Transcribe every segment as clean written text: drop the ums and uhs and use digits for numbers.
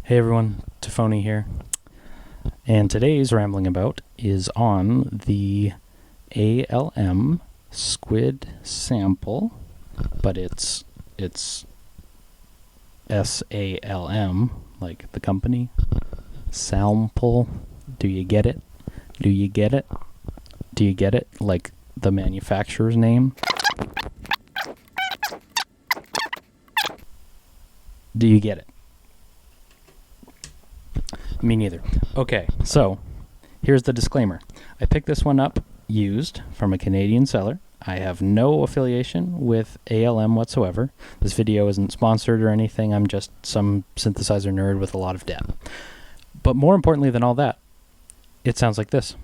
Hey everyone, Tafony here, and today's Rambling About is on the ALM Squid Sample, but it's SALM, like the company. Sample. Do you get it? Do you get it? Do you get it? Like the manufacturer's name? Do you get it? Me neither. Okay, so here's the disclaimer. I picked this one up used from a Canadian seller. I have no affiliation with ALM whatsoever. This video isn't sponsored or anything. I'm just some synthesizer nerd with a lot of debt. But more importantly than all that, it sounds like this.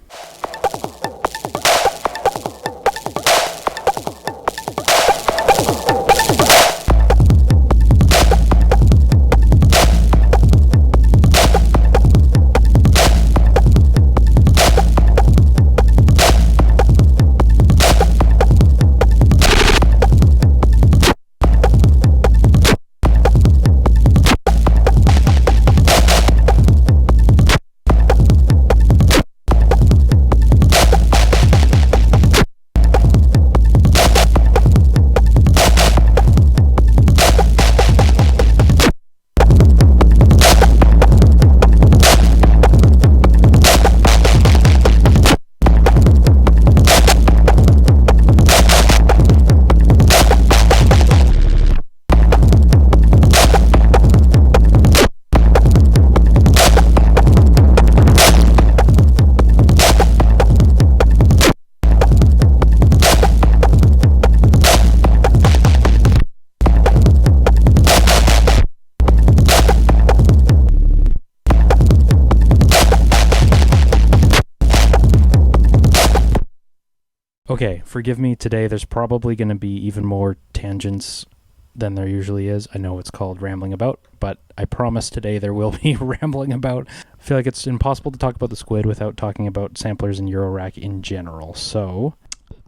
Okay, forgive me today. There's probably going to be even more tangents than there usually is. I know it's called Rambling About, but I promise today there will be Rambling About. I feel like it's impossible to talk about the Squid without talking about samplers and eurorack in general. So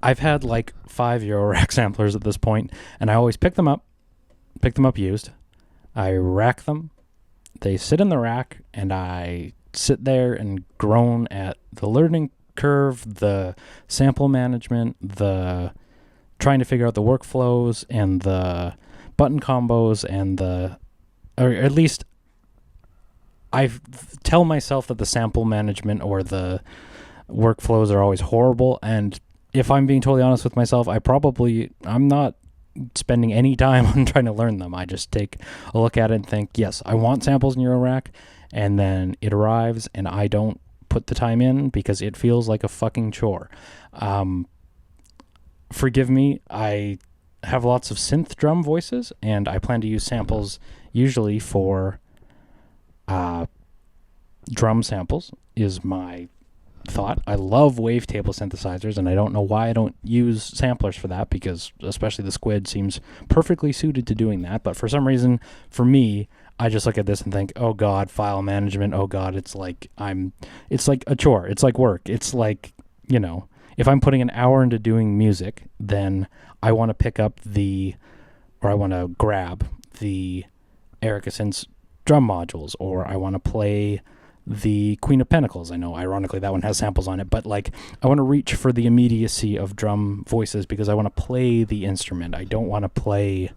I've had like 5 eurorack samplers at this point, and I always pick them up used. I rack them. They sit in the rack, and I sit there and groan at the learning curve, the sample management, the trying to figure out the workflows and the button combos and or at least I tell myself that the sample management or the workflows are always horrible, and if I'm being totally honest with myself, I'm not spending any time on trying to learn them. I just take a look at it and think, yes, I want samples in eurorack, and then it arrives and I don't put the time in because it feels like a fucking chore. Forgive me, I have lots of synth drum voices, and I plan to use samples usually for drum samples is my thought. I love wavetable synthesizers, and I don't know why I don't use samplers for that, because especially the Squid seems perfectly suited to doing that. But for some reason, for me, I just look at this and think, oh God, file management. Oh God, it's like a chore. It's like work. It's like, if I'm putting an hour into doing music, then I want to pick up I want to grab the Erica Synth's drum modules, or I want to play the Queen of Pentacles. I know, ironically, that one has samples on it, but I want to reach for the immediacy of drum voices because I want to play the instrument. I don't want to play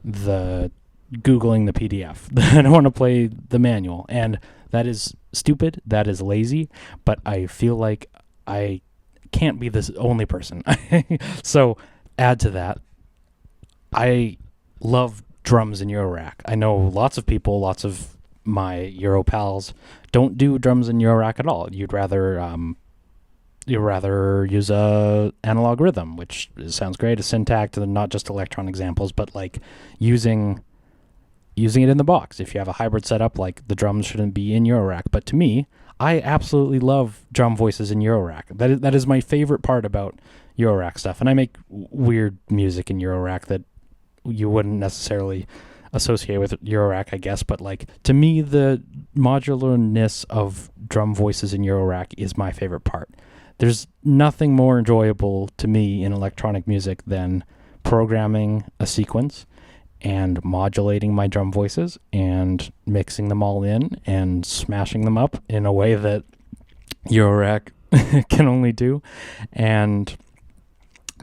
Googling the PDF. I don't want to play the manual, and that is stupid. That is lazy, but I feel like I can't be this only person. So add to that, I love drums in eurorack. I know lots of people, lots of my Euro pals don't do drums in eurorack at all. You'd rather use a analog rhythm, which sounds great, a syntax, and not just electron examples, but using it in the box. If you have a hybrid setup, the drums shouldn't be in eurorack. But to me, I absolutely love drum voices in eurorack. That is my favorite part about eurorack stuff. And I make weird music in eurorack that you wouldn't necessarily associate with eurorack, I guess. But to me, the modularness of drum voices in eurorack is my favorite part. There's nothing more enjoyable to me in electronic music than programming a sequence and modulating my drum voices and mixing them all in and smashing them up in a way that Eurorack can only do. And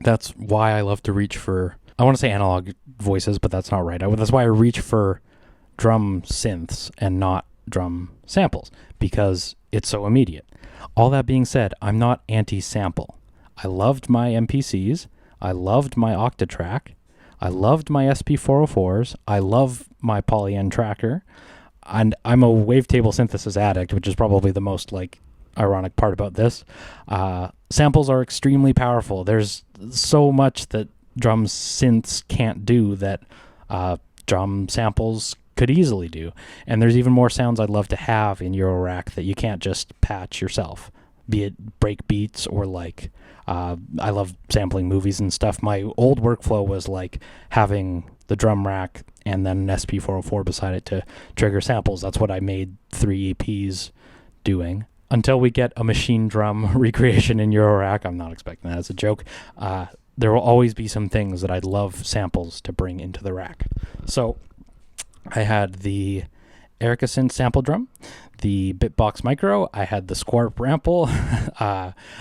that's why I love to reach for, I want to say analog voices, but that's not right. That's why I reach for drum synths and not drum samples, because it's so immediate. All that being said, I'm not anti-sample. I loved my MPCs. I loved my Octatrack. I loved my SP404s. I love my Poly-N tracker. And I'm a wavetable synthesis addict, which is probably the most like ironic part about this. Samples are extremely powerful. There's so much that drum synths can't do that drum samples could easily do. And there's even more sounds I'd love to have in Eurorack that you can't just patch yourself, be it break beats or like, I love sampling movies and stuff. My old workflow was like having the drum rack and then an SP404 beside it to trigger samples. That's what I made 3 EPs doing. Until we get a machine drum recreation in Eurorack, I'm not expecting that as a joke, there will always be some things that I'd love samples to bring into the rack. So I had the Erica Synth sample drum, the Bitbox Micro, I had the Squarp Rample.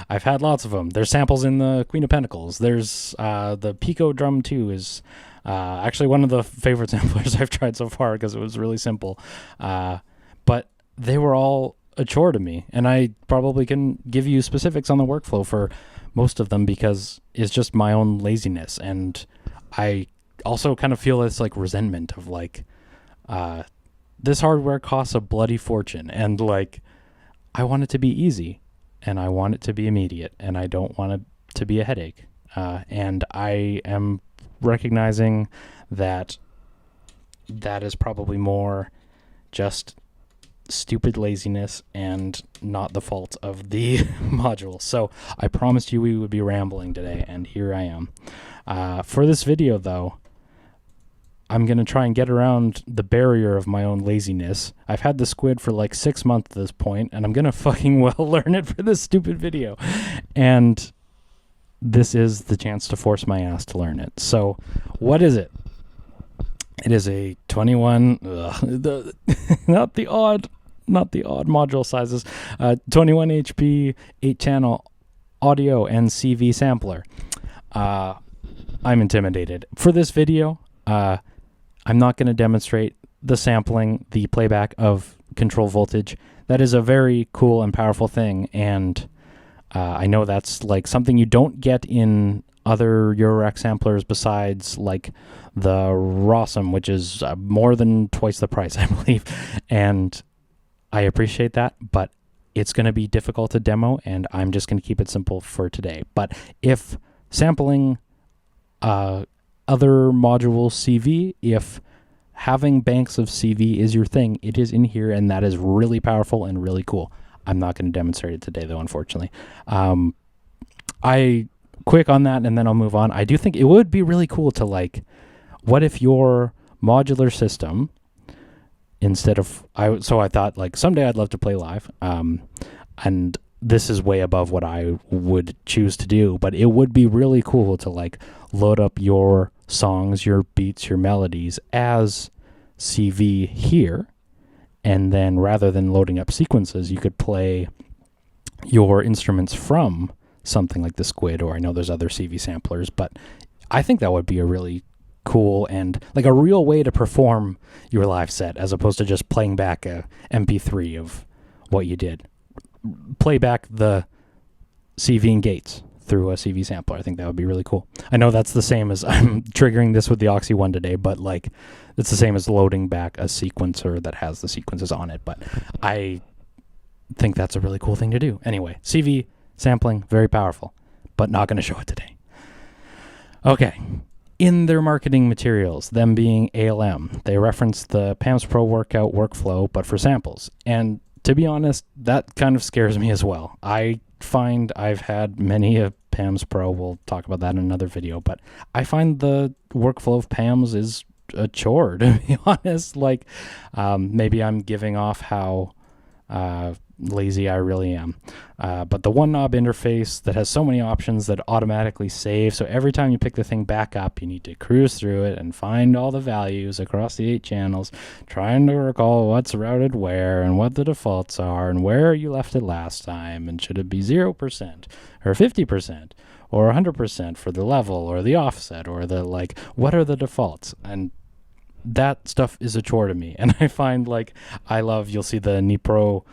I've had lots of them. There's samples in the Queen of Pentacles. There's the Pico drum too is actually one of the favorite samplers I've tried so far because it was really simple. But they were all a chore to me, and I probably can give you specifics on the workflow for most of them because it's just my own laziness. And I also kind of feel this like resentment of like, this hardware costs a bloody fortune, and like I want it to be easy and I want it to be immediate and I don't want it to be a headache. And I am recognizing that that is probably more just stupid laziness and not the fault of the module. So I promised you we would be rambling today, and here I am. For this video though, I'm going to try and get around the barrier of my own laziness. I've had the Squid for like 6 months at this point, and I'm going to fucking well learn it for this stupid video. And this is the chance to force my ass to learn it. So what is it? It is a 21, not the odd module sizes, 21 HP, 8-channel audio and CV sampler. I'm intimidated. For this video, I'm not going to demonstrate the sampling, the playback of control voltage. That is a very cool and powerful thing, and I know that's like something you don't get in other Eurorack samplers besides like the Rossum, which is more than twice the price, I believe. And I appreciate that, but it's going to be difficult to demo, and I'm just going to keep it simple for today. But if sampling other module CV, if having banks of CV is your thing, it is in here, and that is really powerful and really cool. I'm not going to demonstrate it today, though, unfortunately. I quick on that, and then I'll move on. I do think it would be really cool to, like, what if your modular system, instead of, so I thought, like, someday I'd love to play live, and this is way above what I would choose to do, but it would be really cool to, like, load up your songs, your beats, your melodies as CV here, and then rather than loading up sequences, you could play your instruments from something like the Squid, or I know there's other CV samplers, but I think that would be a really cool and like a real way to perform your live set, as opposed to just playing back a MP3 of what you did. Play back the CV and gates through a CV sampler. I think that would be really cool. I know that's the same as I'm triggering this with the Oxy One today, but like it's the same as loading back a sequencer that has the sequences on it. But I think that's a really cool thing to do. Anyway, CV sampling, very powerful, but not going to show it today. Okay. In their marketing materials, them being ALM, they reference the PAMS Pro workout workflow, but for samples. And to be honest, that kind of scares me as well. I find I've had many a PAMS Pro, we'll talk about that in another video, but I find the workflow of PAMS is a chore, to be honest. Like, maybe I'm giving off how lazy I really am. But the one knob interface that has so many options that automatically save, so every time you pick the thing back up, you need to cruise through it and find all the values across the 8 channels, trying to recall what's routed where and what the defaults are and where you left it last time, and should it be 0% or 50% or 100% for the level or the offset or the, like, what are the defaults? And that stuff is a chore to me. And I find, like, you'll see the Nipro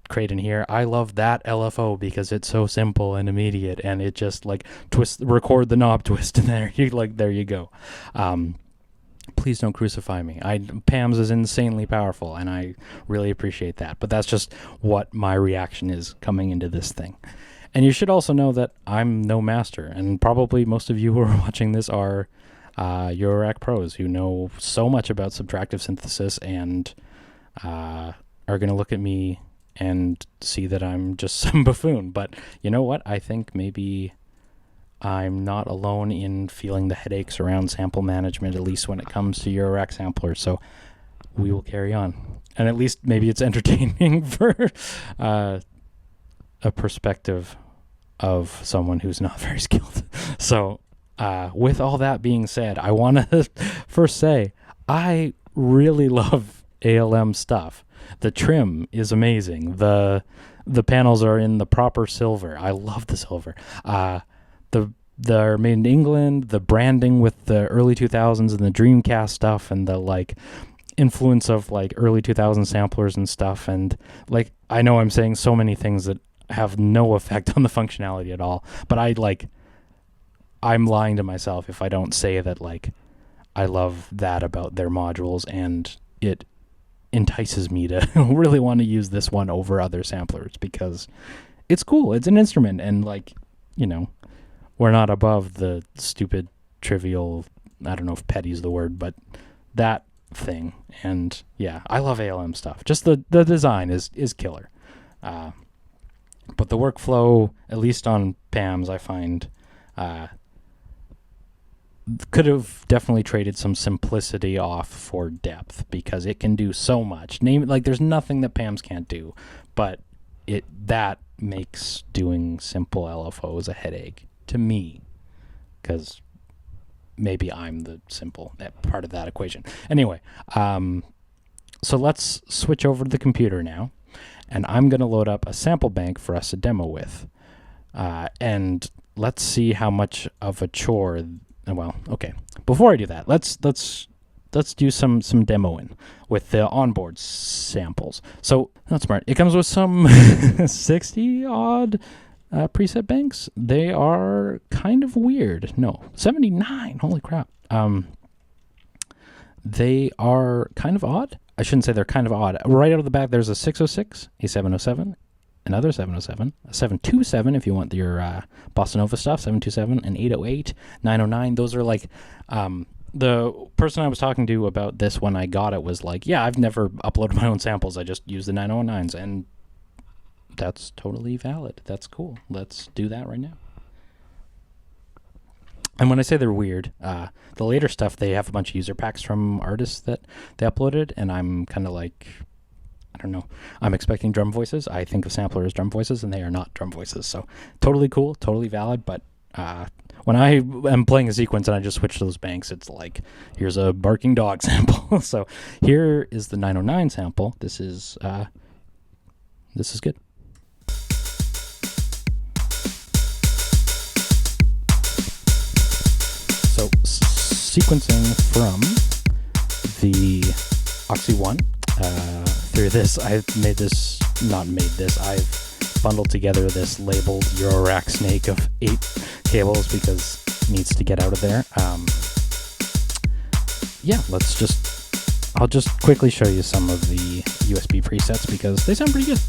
crate in here. I love that LFO because it's so simple and immediate, and it just, like, record the knob twist, and there you go. Please don't crucify me. PAMS is insanely powerful, and I really appreciate that. But that's just what my reaction is coming into this thing. And you should also know that I'm no master, and probably most of you who are watching this are eurorack pros who know so much about subtractive synthesis and are going to look at me and see that I'm just some buffoon. But you know what? I think maybe I'm not alone in feeling the headaches around sample management, at least when it comes to eurorack samplers. So we will carry on. And at least maybe it's entertaining for a perspective of someone who's not very skilled. So with all that being said, I want to first say I really love ALM stuff. The trim is amazing. The panels are in the proper silver. I love the silver. They're made in England. The branding with the early 2000s and the Dreamcast stuff and the, like, influence of, like, early 2000 samplers and stuff. And, like, I know I'm saying so many things that have no effect on the functionality at all, but I'm lying to myself if I don't say that, like, I love that about their modules, and it entices me to really want to use this one over other samplers because it's cool. It's an instrument, and, like, you know, we're not above the stupid, trivial, I don't know if petty's the word, but that thing. And yeah, I love ALM stuff. Just the design is killer. But the workflow, at least on PAMs, I find could have definitely traded some simplicity off for depth because it can do so much. There's nothing that PAMs can't do, but that makes doing simple LFOs a headache to me, because maybe I'm the simple part of that equation. Anyway, so let's switch over to the computer now, and I'm going to load up a sample bank for us to demo with, and let's see how much of a chore. Well, okay. Before I do that, let's do some demoing with the onboard samples. So that's smart. It comes with some 60 odd preset banks. They are kind of weird. No, 79. Holy crap. They are kind of odd. I shouldn't say they're kind of odd. Right out of the back, there's a 606, a 707, another 707, a 727 if you want your Bossa Nova stuff, 727, an 808, 909. Those are, like, the person I was talking to about this when I got it was like, yeah, I've never uploaded my own samples. I just use the 909s, and that's totally valid. That's cool. Let's do that right now. And when I say they're weird, the later stuff, they have a bunch of user packs from artists that they uploaded, and I'm kind of like, I don't know. I'm expecting drum voices. I think of sampler as drum voices, and they are not drum voices. So totally cool, totally valid. But when I am playing a sequence and I just switch those banks, it's like, here's a barking dog sample. So here is the 909 sample. This is good. So sequencing from the Oxy 1. Through this, I've bundled together this labeled eurorack snake of 8 cables because it needs to get out of there. Yeah, I'll just quickly show you some of the USB presets because they sound pretty good.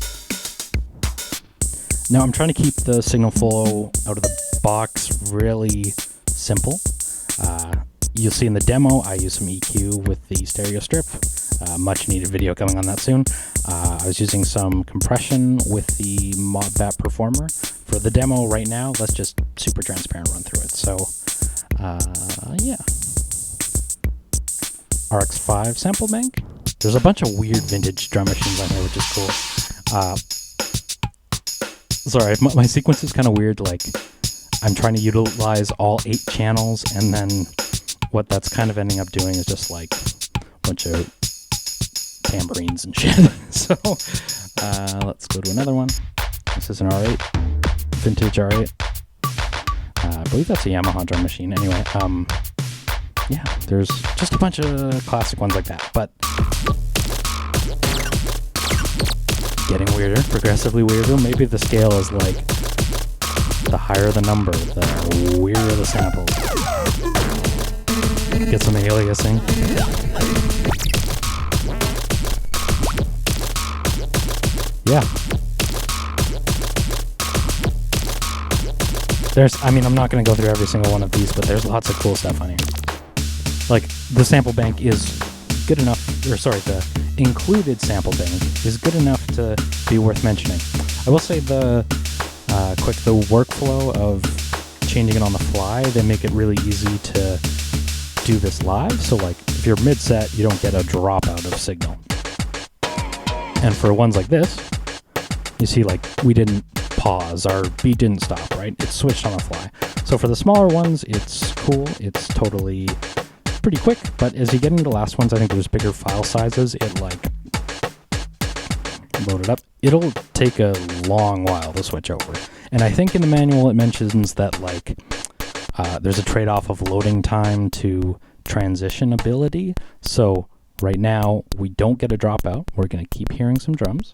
Now I'm trying to keep the signal flow out of the box really simple. You'll see in the demo, I use some EQ with the stereo strip. Much needed video coming on that soon. I was using some compression with the ModBat Performer. For the demo right now, let's just super transparent run through it. So, yeah. RX5 sample bank. There's a bunch of weird vintage drum machines on here, which is cool. Sorry, my sequence is kind of weird. Like, I'm trying to utilize all 8 channels, and then what that's kind of ending up doing is just like a bunch of tambourines and shit. So let's go to another one. This is an R8, vintage R8. I believe that's a Yamaha drum machine. Anyway, yeah, there's just a bunch of classic ones like that, but getting weirder, progressively weirder. Maybe the scale is like the higher the number, the weirder the samples. Get some aliasing. Yeah. I'm not going to go through every single one of these, but there's lots of cool stuff on here. Like, the sample bank is good enough, the included sample bank is good enough to be worth mentioning. I will say the workflow of changing it on the fly, they make it really easy to do this live. So, like, if you're mid-set, you don't get a dropout of signal. And for ones like this, you see, like, we didn't pause, our beat didn't stop, right? It switched on the fly. So for the smaller ones, it's cool. It's totally pretty quick, but as you get into the last ones, I think there's bigger file sizes. It like load it up. It'll take a long while to switch over. And I think in the manual it mentions that like there's a trade-off of loading time to transition ability. So right now we don't get a dropout. We're going to keep hearing some drums,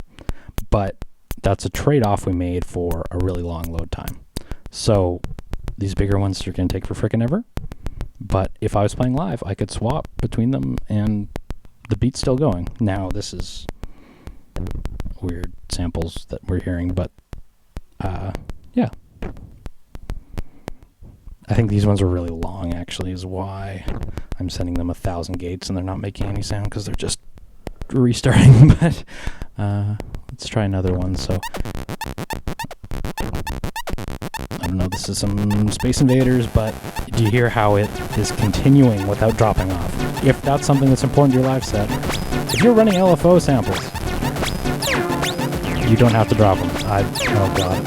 but that's a trade-off we made for a really long load time. So these bigger ones are going to take for frickin' ever. But if I was playing live, I could swap between them and the beat's still going. Now this is weird samples that we're hearing, but yeah. I think these ones are really long, actually, is why I'm sending them 1,000 gates and they're not making any sound because they're just restarting. But let's try another one. So I don't know, this is some Space Invaders, but do you hear how it is continuing without dropping off? If that's something that's important to your live set, if you're running LFO samples, you don't have to drop them. Oh god.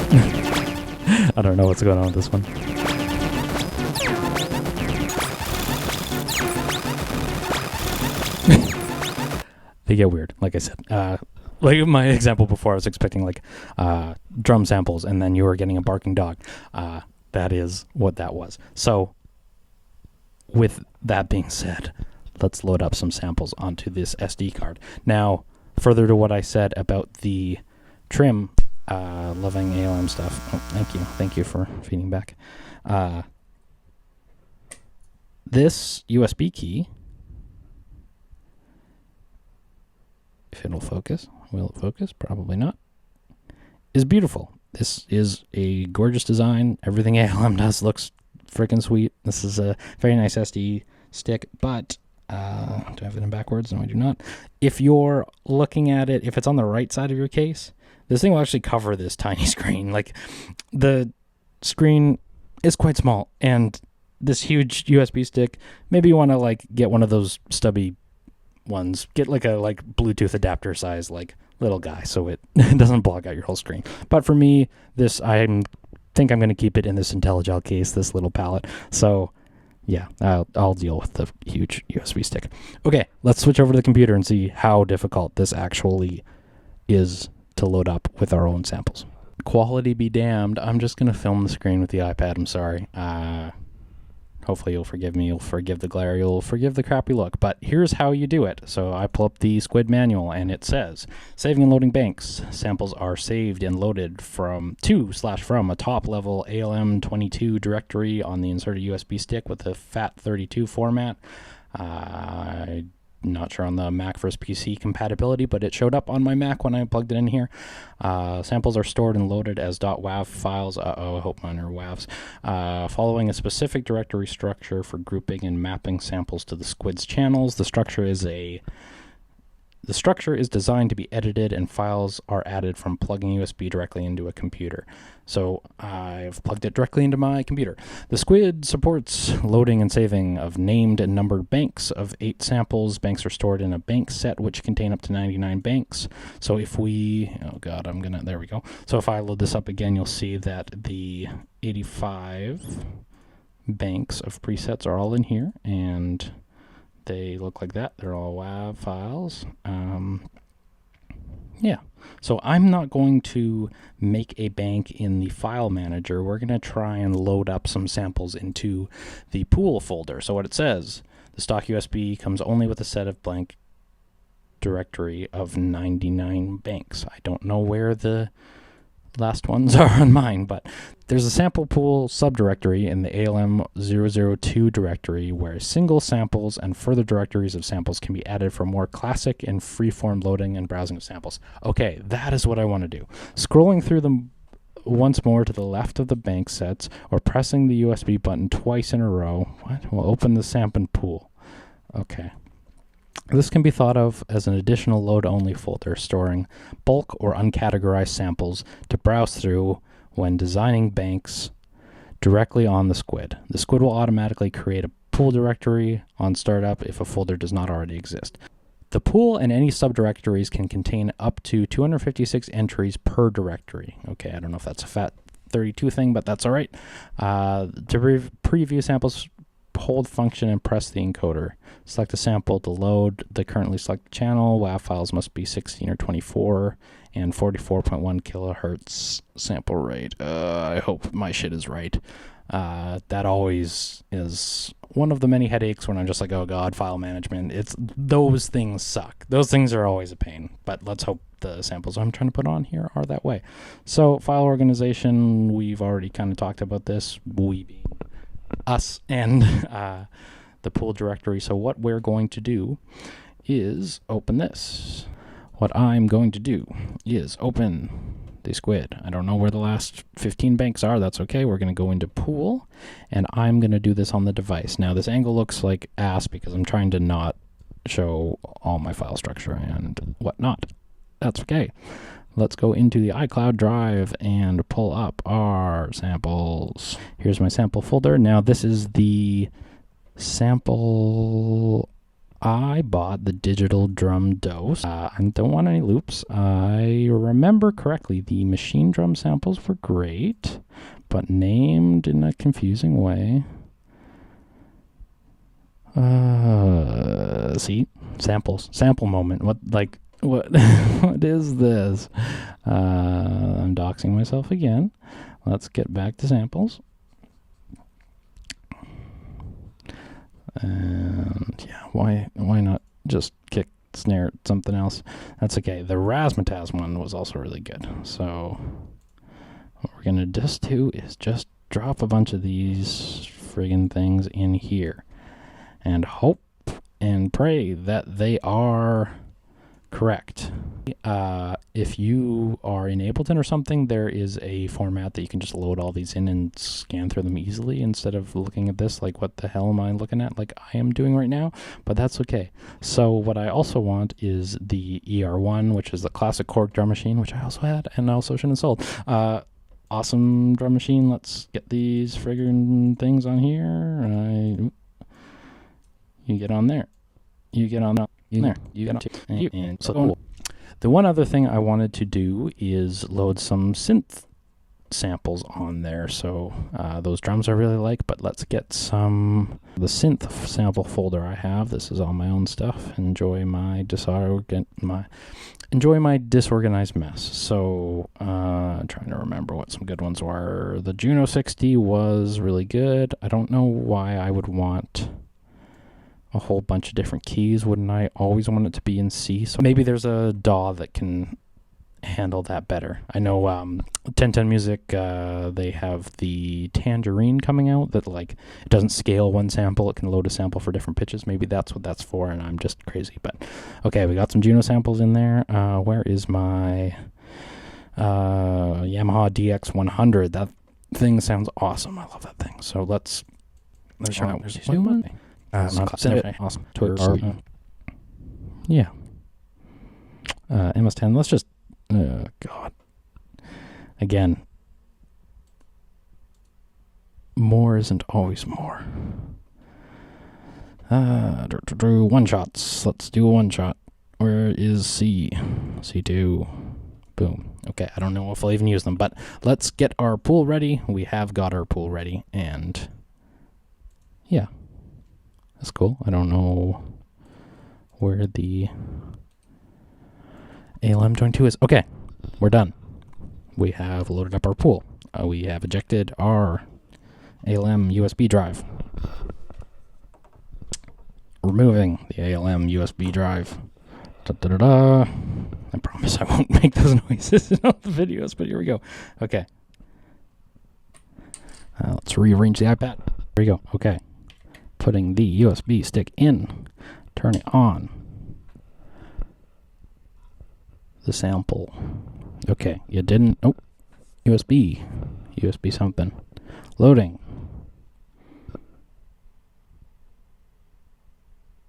I don't know what's going on with this one. They get weird, like I said. Like my example before, I was expecting like drum samples, and then you were getting a barking dog. That is what that was. So with that being said, let's load up some samples onto this SD card. Now, further to what I said about the trim, loving ALM stuff. Oh, thank you for feeding back. This USB key, if it'll focus, will it focus? Probably not. Is beautiful. This is a gorgeous design. Everything ALM does looks freaking sweet. This is a very nice SD stick, but do I have it in backwards? No, I do not. If you're looking at it, if it's on the right side of your case, this thing will actually cover this tiny screen. Like, the screen is quite small, and this huge USB stick, maybe you want to like get one of those stubby ones, get like a Bluetooth adapter size like little guy, so it doesn't block out your whole screen. But for me, this, think I'm going to keep it in this IntelliGel case, this little palette. So yeah, I'll deal with the huge USB stick. Okay, let's switch over to the computer and see how difficult this actually is to load up with our own samples. Quality be damned, I'm just going to film the screen with the iPad. I'm sorry. Hopefully you'll forgive me, you'll forgive the glare, you'll forgive the crappy look, but here's how you do it. So I pull up the Squid manual, and it says, saving and loading banks. Samples are saved and loaded from a top-level ALM 22 directory on the inserted USB stick with the FAT32 format. Not sure on the Mac versus PC compatibility, but it showed up on my Mac when I plugged it in here. Samples are stored and loaded as .wav files. I hope mine are WAVs. Following a specific directory structure for grouping and mapping samples to the Squid's channels. The structure is The structure is designed to be edited and files are added from plugging USB directly into a computer. So I've plugged it directly into my computer. The Squid supports loading and saving of named and numbered banks of 8 samples. Banks are stored in a bank set which contain up to 99 banks. So if we, there we go. So if I load this up again, you'll see that the 85 banks of presets are all in here, and they look like that. They're all WAV files. Yeah, so I'm not going to make a bank in the file manager. We're going to try and load up some samples into the pool folder. So what it says, the stock USB comes only with a set of blank directory of 99 banks. I don't know where the last ones are on mine, but there's a sample pool subdirectory in the ALM 002 directory where single samples and further directories of samples can be added for more classic and freeform loading and browsing of samples. Okay, that is what I want to do. Scrolling through them once more to the left of the bank sets or pressing the USB button twice in a row. We'll open the sample pool. Okay. This can be thought of as an additional load-only folder storing bulk or uncategorized samples to browse through when designing banks directly on the Squid. The Squid will automatically create a pool directory on startup if a folder does not already exist. The pool and any subdirectories can contain up to 256 entries per directory. Okay, I don't know if that's a FAT32 thing, but that's all right. To preview samples, hold function and press the encoder. Select a sample to load the currently selected channel. WAV files must be 16 or 24 and 44.1 kilohertz sample rate. I hope my shit is right. That always is one of the many headaches when I'm just like, oh god, file management. Those things suck. Those things are always a pain, but let's hope the samples I'm trying to put on here are that way. So file organization, we've already kind of talked about this, we being us and the pool directory. So what we're going to do is open this. What I'm going to do is open the Squid. I don't know where the last 15 banks are. That's okay. We're going to go into pool, and I'm going to do this on the device. Now, this angle looks like ass because I'm trying to not show all my file structure and whatnot. That's okay. Let's go into the iCloud drive and pull up our samples. Here's my sample folder. Now this is the sample I bought, the digital drum dose. I don't want any loops. I remember correctly, the machine drum samples were great, but named in a confusing way. See? Samples. Sample moment. What what is this? I'm doxing myself again. Let's get back to samples. And yeah, why not just kick snare something else? That's okay. The Razzmatazz one was also really good. So what we're gonna just do is just drop a bunch of these friggin' things in here and hope and pray that they are correct. If you are in Ableton or something, there is a format that you can just load all these in and scan through them easily instead of looking at this like, what the hell am I looking at, like I am doing right now, but that's okay. So what I also want is the ER1, which is the classic Korg drum machine, which I also had and also should have sold. Awesome drum machine. Let's get these friggin' things on here. You get on there. You get on there. So cool. The one other thing I wanted to do is load some synth samples on there. So those drums I really like, but let's get the synth sample folder I have. This is all my own stuff. Enjoy my disorganized mess. So trying to remember what some good ones were. The Juno 60 was really good. I don't know why I would want a whole bunch of different keys. Wouldn't I always want it to be in C? So maybe there's a DAW that can handle that better. I know 1010 Music, they have the Tangerine coming out that like it doesn't scale one sample, it can load a sample for different pitches. Maybe that's what that's for and I'm just crazy. But okay, we got some Juno samples in there. Where is my Yamaha DX100? That thing sounds awesome. I love that thing. So let's show it. Awesome. Yeah. MS10. Let's just, God. Again, more isn't always more. One shots. Let's do a one shot. Where is C? C2. Boom. Okay, I don't know if I'll even use them, but let's get our pool ready. We have got our pool ready, and yeah, that's cool. I don't know where the ALM join 2 is. Okay, we're done. We have loaded up our pool. We have ejected our ALM USB drive. Removing the ALM USB drive. Da-da-da-da. I promise I won't make those noises in all the videos, but here we go. Okay. Let's rearrange the iPad. There we go. Okay. Putting the USB stick in. Turning on the sample. Okay. You didn't. Oh. USB. USB something. Loading.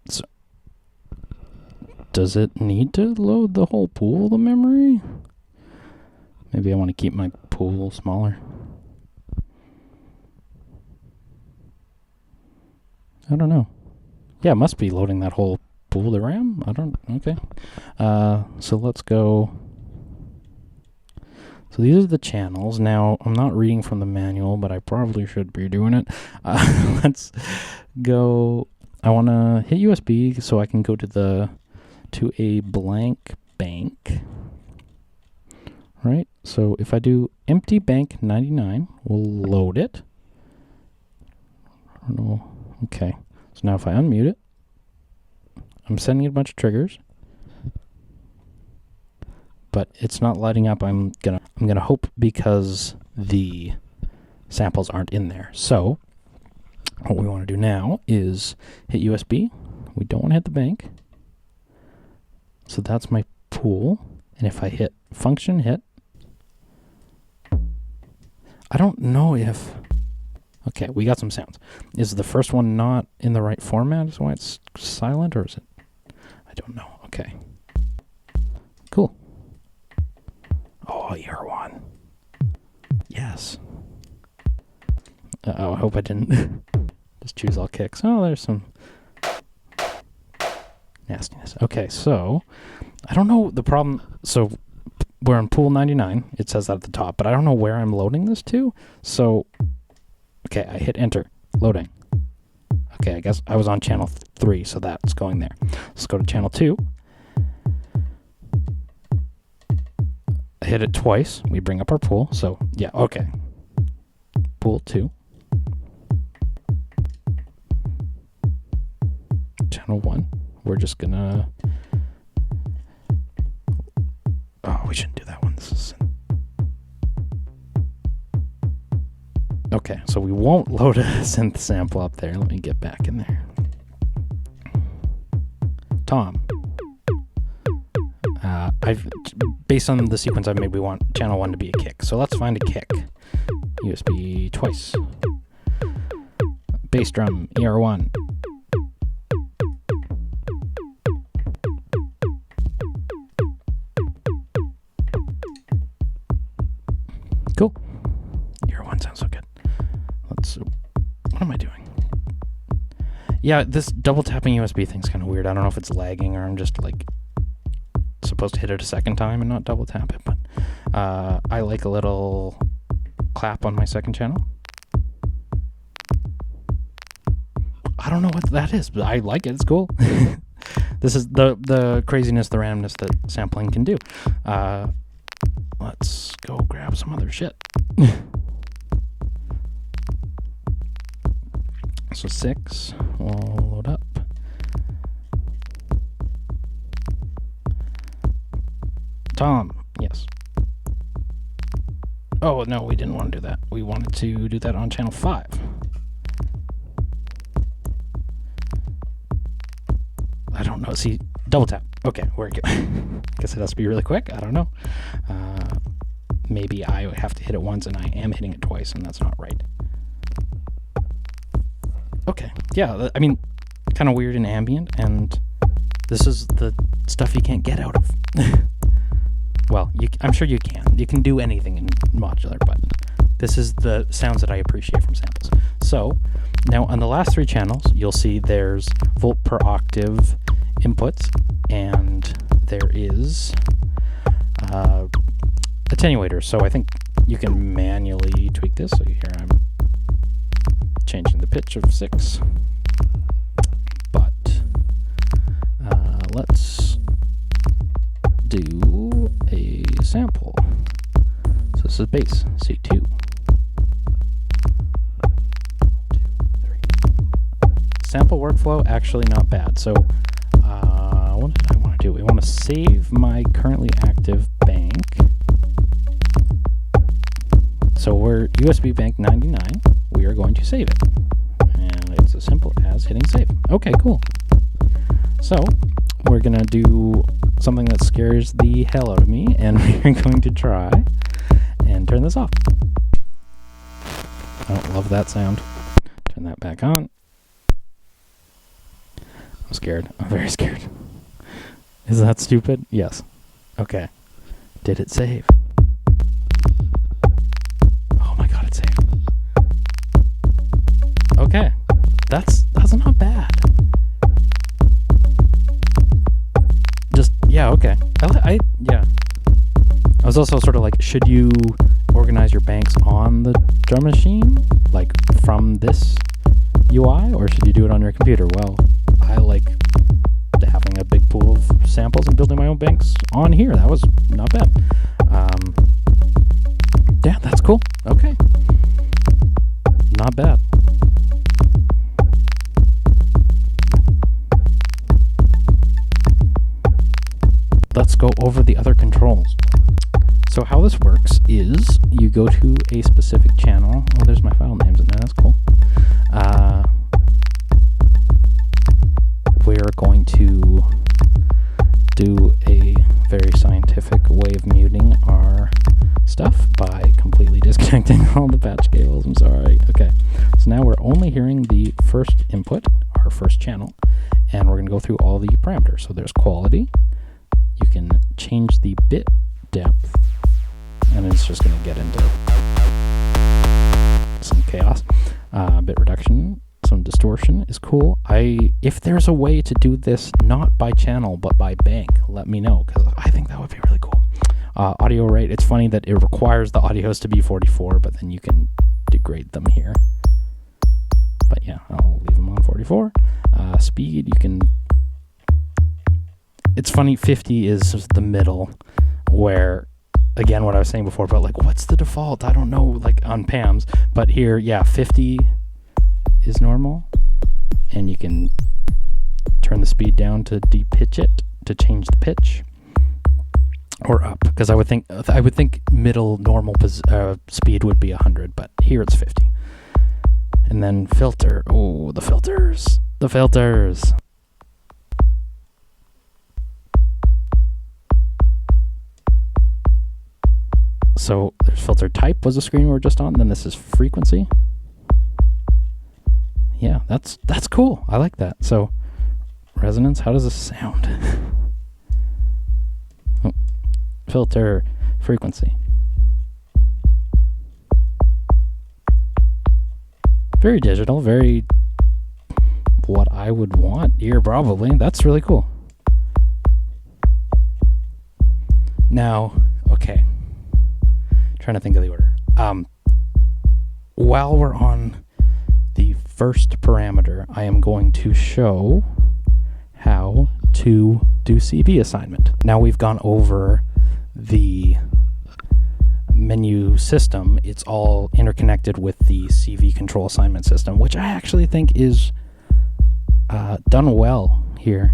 So, does it need to load the whole pool of the memory? Maybe I want to keep my pool smaller. I don't know. Yeah, it must be loading that whole pool of RAM. I don't, okay. So let's go. So these are the channels. Now, I'm not reading from the manual, but I probably should be doing it. Let's go. I want to hit USB so I can go to a blank bank. Right? So if I do empty bank 99, we'll load it. I don't know. Okay. So now if I unmute it, I'm sending it a bunch of triggers, but it's not lighting up. I'm gonna hope because the samples aren't in there. So what we want to do now is hit USB. We don't want to hit the bank. So that's my pool. And if I hit function hit, I don't know if, okay, we got some sounds. Is the first one not in the right format? Is why it's silent, or is it? I don't know. Okay. Cool. Oh, you're one. Yes. Uh-oh, I hope I didn't just choose all kicks. Oh, there's some nastiness. Okay, so I don't know the problem. So we're in pool 99. It says that at the top, but I don't know where I'm loading this to. So, okay, I hit enter. Loading. Okay, I guess I was on channel 3, so that's going there. Let's go to channel 2. I hit it twice. We bring up our pool. So, yeah, okay. Pool 2. Channel 1. We're just gonna... Oh, we shouldn't do that one. This is... Okay, so we won't load a synth sample up there. Let me get back in there. Tom. Based on the sequence I've made, we want channel 1 to be a kick. So let's find a kick. USB twice. Bass drum, ER1. Cool. ER1 sounds so good. What am I doing? Yeah, this double tapping USB thing's kind of weird. I don't know if it's lagging or I'm just like supposed to hit it a second time and not double tap it, but I like a little clap on my second channel. I don't know what that is, but I like it. It's cool. This is the craziness, the randomness that sampling can do. Let's go grab some other shit. So 6, we'll load up. Tom, yes. Oh, no, we didn't want to do that. We wanted to do that on channel 5. I don't know. See, double tap. Okay, we're good. Guess it has to be really quick. I don't know. Maybe I have to hit it once and I am hitting it twice, and that's not right. Okay, yeah, I mean, kind of weird and ambient, and this is the stuff you can't get out of Well, I'm sure you can. You can do anything in modular, but this is the sounds that I appreciate from samples. So now on the last 3 channels, you'll see there's volt per octave inputs, and there is attenuators. So I think you can manually tweak this. So here I'm changing the pitch of 6, but let's do a sample. So this is bass, C2. 1, 2, 3. Sample workflow, actually not bad. So what did I want to do? We want to save my currently active bank. So we're USB bank 99. We are going to save it. And it's as simple as hitting save. Okay, cool. So we're going to do something that scares the hell out of me, and we're going to try and turn this off. I don't love that sound. Turn that back on. I'm scared. I'm very scared. Is that stupid? Yes. Okay. Did it save? Oh my god, it saved. Okay. That's not bad. Yeah, okay. Yeah. I was also sort of like, should you organize your banks on the drum machine, like from this UI, or should you do it on your computer? Well, I like having a big pool of samples and building my own banks on here. That was not bad. Yeah, that's cool. Okay. Not bad. Let's go over the other controls. So how this works is you go to a specific channel. Oh, there's my file names in there. That's cool. We're going to do a very scientific way of muting our stuff by completely disconnecting all the patch cables. I'm sorry. Okay. So now we're only hearing the first input, our first channel, and we're going to go through all the parameters. So there's quality. You can change the bit depth, and it's just going to get into some chaos. Bit reduction, some distortion is cool. If there's a way to do this not by channel but by bank, let me know, because I think that would be really cool. Audio rate, it's funny that it requires the audios to be 44, but then you can degrade them here. But yeah, I'll leave them on 44. Speed, you can... It's funny, 50 is the middle, where, again, what I was saying before, but like, what's the default? I don't know, like on PAMs, but here, yeah, 50 is normal, and you can turn the speed down to de-pitch it, to change the pitch, or up, because I would think middle normal speed would be 100, but here it's 50. And then filter, oh, the filters. So there's filter type was the screen we were just on, then this is frequency. Yeah, that's cool. I like that. So resonance, how does this sound? Oh, filter, frequency. Very digital, very what I would want here probably. That's really cool. Now, okay. Trying to think of the order. While we're on the first parameter, I am going to show how to do CV assignment. Now we've gone over the menu system. It's all interconnected with the CV control assignment system, which I actually think is done well here.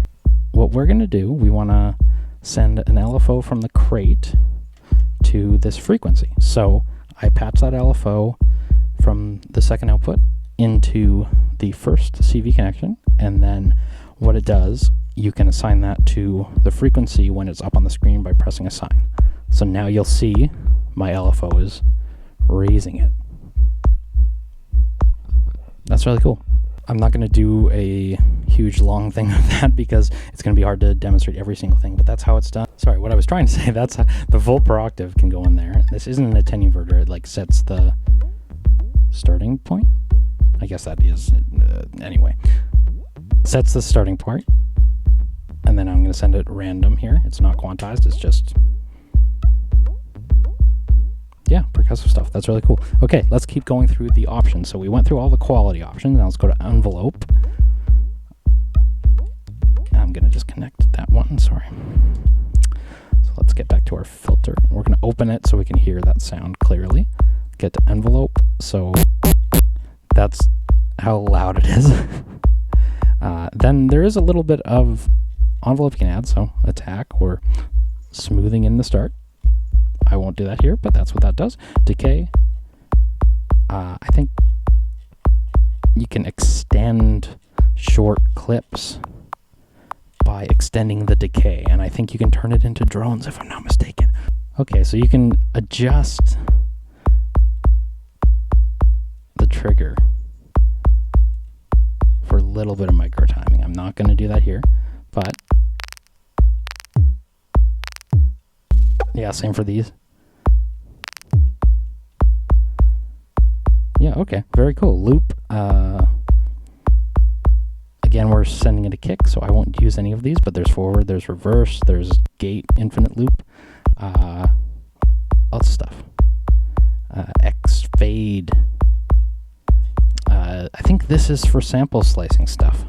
What we're going to do, we want to send an LFO from the crate to this frequency. So I patch that LFO from the second output into the first CV connection, and then what it does, you can assign that to the frequency when it's up on the screen by pressing assign. So now you'll see my LFO is raising it. That's really cool. I'm not going to do a huge long thing of that because it's going to be hard to demonstrate every single thing, but that's how it's done. Sorry, what I was trying to say, that's the volt per octave can go in there. This isn't an attenuverter. It like sets the starting point. I guess that is, anyway. Sets the starting point. And then I'm going to send it random here. It's not quantized. It's just, yeah, percussive stuff. That's really cool. Okay, let's keep going through the options. So we went through all the quality options. Now let's go to envelope. I'm going to just connect that one. Sorry. So let's get back to our filter. We're going to open it so we can hear that sound clearly. Get to envelope. So that's how loud it is. Then there is a little bit of envelope you can add, so attack or smoothing in the start. I won't do that here, but that's what that does. Decay. I think you can extend short clips by extending the decay, and I think you can turn it into drones if I'm not mistaken. Okay, so you can adjust the trigger for a little bit of micro timing. I'm not going to do that here, but yeah, same for these. Yeah, okay, very cool. Loop. Again, we're sending it a kick, so I won't use any of these, but there's forward, there's reverse, there's gate, infinite loop, lots of stuff. X fade. I think this is for sample slicing stuff.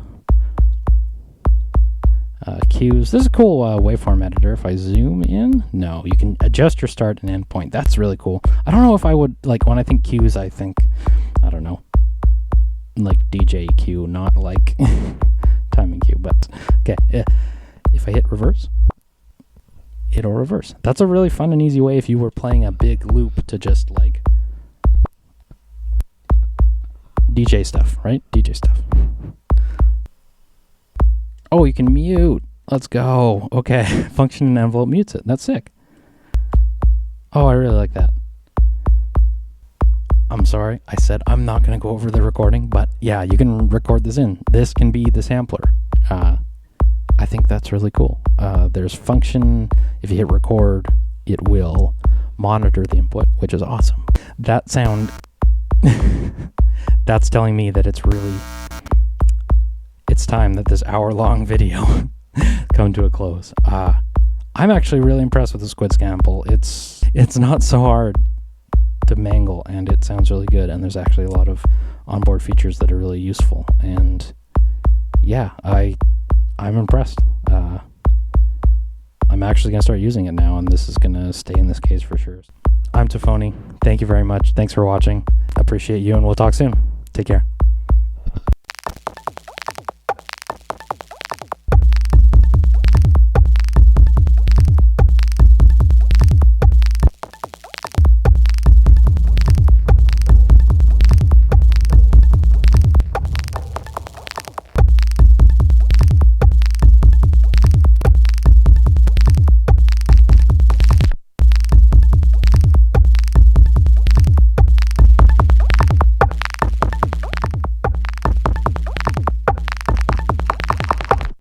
Cues. This is a cool waveform editor. If I zoom in, no, you can adjust your start and end point. That's really cool. I don't know if I would, like, when I think cues, I think, I don't know, like DJ cue, not like timing cue, but okay. If I hit reverse, it'll reverse. That's a really fun and easy way if you were playing a big loop to just like DJ stuff, right? DJ stuff. Oh, you can mute. Let's go. Okay. Function in envelope mutes it. That's sick. Oh, I really like that. I'm sorry. I said I'm not going to go over the recording, but yeah, you can record this in. This can be the sampler. I think that's really cool. There's function. If you hit record, it will monitor the input, which is awesome. That sound, that's telling me that it's time that this hour-long video come to a close. I'm actually really impressed with the Squid Salmple. It's not so hard to mangle, and it sounds really good, and there's actually a lot of onboard features that are really useful, and yeah, I'm impressed. I'm actually going to start using it now, and this is going to stay in this case for sure. I'm Tafony. Thank you very much. Thanks for watching. I appreciate you, and we'll talk soon. Take care.